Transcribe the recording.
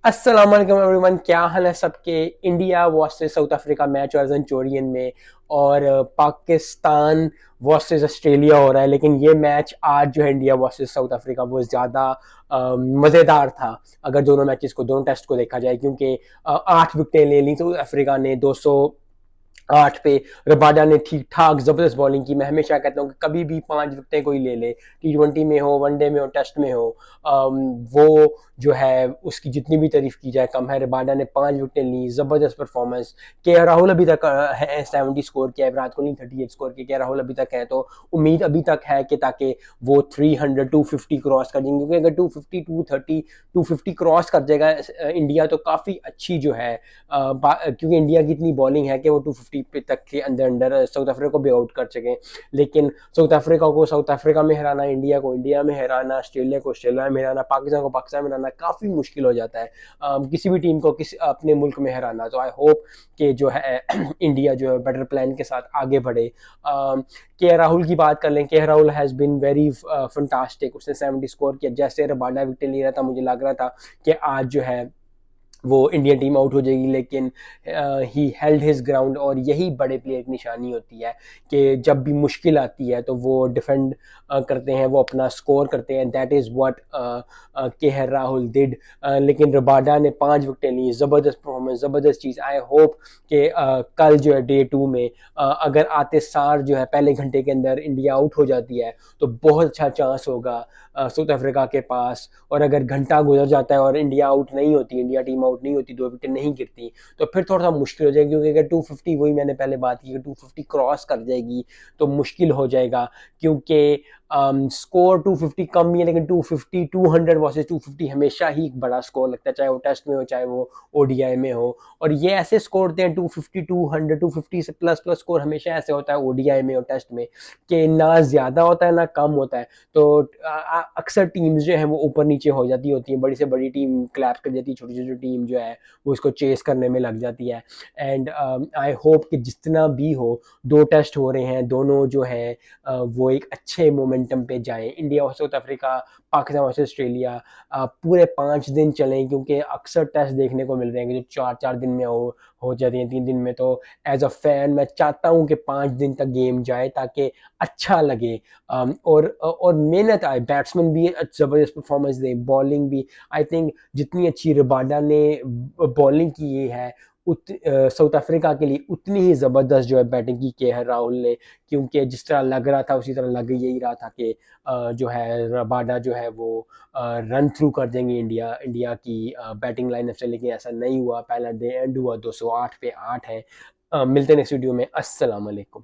अस्सलाम वालेकुम एवरीवन, क्या हाल है सबके। India versus south Africa match और चोरियन में, और पाकिस्तान वर्सेस ऑस्ट्रेलिया हो रहा है। लेकिन ये मैच आज जो है इंडिया वर्सेस साउथ अफ्रीका वो ज़्यादा मज़ेदार था अगर दोनों मैचेस को, दोनों टेस्ट को देखा जाए, क्योंकि 8 विकेटें ले ली साउथ अफ्रीका ने 208 पे। रबाडा ने ठीक ठाक जबरदस्त बॉलिंग की। मैं हमेशा कहता हूँ कि कभी भी 5 विकेटें कोई ले ले, T20 में हो, वनडे में हो, टेस्ट में हो, वो जो है उसकी जितनी भी तारीफ की जाए कम है। रबाडा ने 5 विकेटें ली, जबरदस्त परफॉर्मेंस। के राहुल अभी तक है 70 स्कोर किया, विराट कोहली 38 स्कोर किया, के राहुल अभी तक है, तो उम्मीद अभी तक है कि ताकि वो 300 250 क्रॉस कर जाएंगे, क्योंकि अगर 250 230 250 क्रॉस कर जाएगा इंडिया, तो काफ़ी अच्छी जो है क्योंकि इंडिया की इतनी बॉलिंग है कि वो 250 पे तक के अंदर अंदर साउथ अफ्रीका को भी आउट कर सकें। लेकिन साउथ अफ्रीका को साउथ अफ्रीका में हराना, इंडिया को इंडिया में हराना, ऑस्ट्रेलिया को ऑस्ट्रेलिया में हराना, पाकिस्तान को पाकिस्तान में हराना काफ़ी मुश्किल हो जाता है। किसी भी टीम को किसी अपने मुल्क में हराना। तो आई होप कि जो है इंडिया जो है बेटर प्लान के साथ आगे बढ़े। के राहुल की बात कर लें, के Rahul has been very fantastic. उसने 70 स्कोर किया। जैसे रबाडा विकेट ले रहा था, मुझे लग रहा था कि आज जो है वो इंडियन टीम आउट हो जाएगी, लेकिन ही हेल्ड हिज ग्राउंड। और यही बड़े प्लेयर की निशानी होती है कि जब भी मुश्किल आती है तो वो डिफेंड करते हैं, वो अपना स्कोर करते हैं। दैट इज़ व्हाट के राहुल डिड। लेकिन रबाडा ने 5 विकेटें ली, ज़बरदस्त परफॉर्मेंस, ज़बरदस्त चीज़। आई होप कि कल जो है डे 2 में अगर आते सार जो है पहले घंटे के अंदर इंडिया आउट हो जाती है, तो बहुत अच्छा चांस होगा साउथ अफ्रीका के पास। और अगर घंटा गुजर जाता है और इंडिया आउट नहीं होती, इंडिया टीम आउट नहीं होती, 2 विकेट नहीं गिरती, तो फिर थोड़ा सा मुश्किल हो जाएगी। क्योंकि अगर 250, वही मैंने पहले बात की, 250 क्रॉस कर जाएगी तो मुश्किल हो जाएगा। क्योंकि स्कोर 250 कम ही है, लेकिन 250 200 वर्सेस 250 हमेशा ही एक बड़ा स्कोर लगता है, चाहे वो टेस्ट में हो, चाहे वो ओडीआई में हो। और ये ऐसे स्कोर होते हैं 250 200 250 से प्लस प्लस स्कोर हमेशा ऐसे होता है ओडीआई में और टेस्ट में, कि ना ज़्यादा होता है ना कम होता है। तो अक्सर टीम्स जो है वो ऊपर नीचे हो जाती होती हैं, बड़ी से बड़ी टीम क्लैप कर जाती है, छोटी छोटी टीम जो है वो इसको चेस करने में लग जाती है। एंड आई होप कि जितना भी हो, 2 टेस्ट हो रहे हैं, दोनों जो है वो एक अच्छे मोमेंटम पे जाएं। इंडिया और साउथ अफ्रीका, पाकिस्तान और ऑस्ट्रेलिया पूरे 5 दिन चलें, क्योंकि अक्सर टेस्ट देखने को मिल रहे हैं कि जो 4 4 दिन में हो जाती हैं, 3 दिन में। तो एज अ फैन मैं चाहता हूँ कि 5 दिन तक गेम जाए, ताकि अच्छा लगे। और मेहनत आए, बैट्समैन भी ज़बरदस्त परफॉर्मेंस दे, बॉलिंग भी। आई थिंक जितनी अच्छी रबाडा ने बॉलिंग की है, साउथ अफ्रीका के लिए उतनी ही ज़बरदस्त जो है बैटिंग की के राहुल ने। क्योंकि जिस तरह लग रहा था उसी तरह लग यही रहा था कि जो है रबाडा जो है वो रन थ्रू कर देंगे इंडिया इंडिया की बैटिंग लाइनअप से। लेकिन ऐसा नहीं हुआ, पहला डे एंड हुआ, 208 पे 8 है। मिलते हैं नेक्स्ट वीडियो में। अस्सलाम वालेकुम।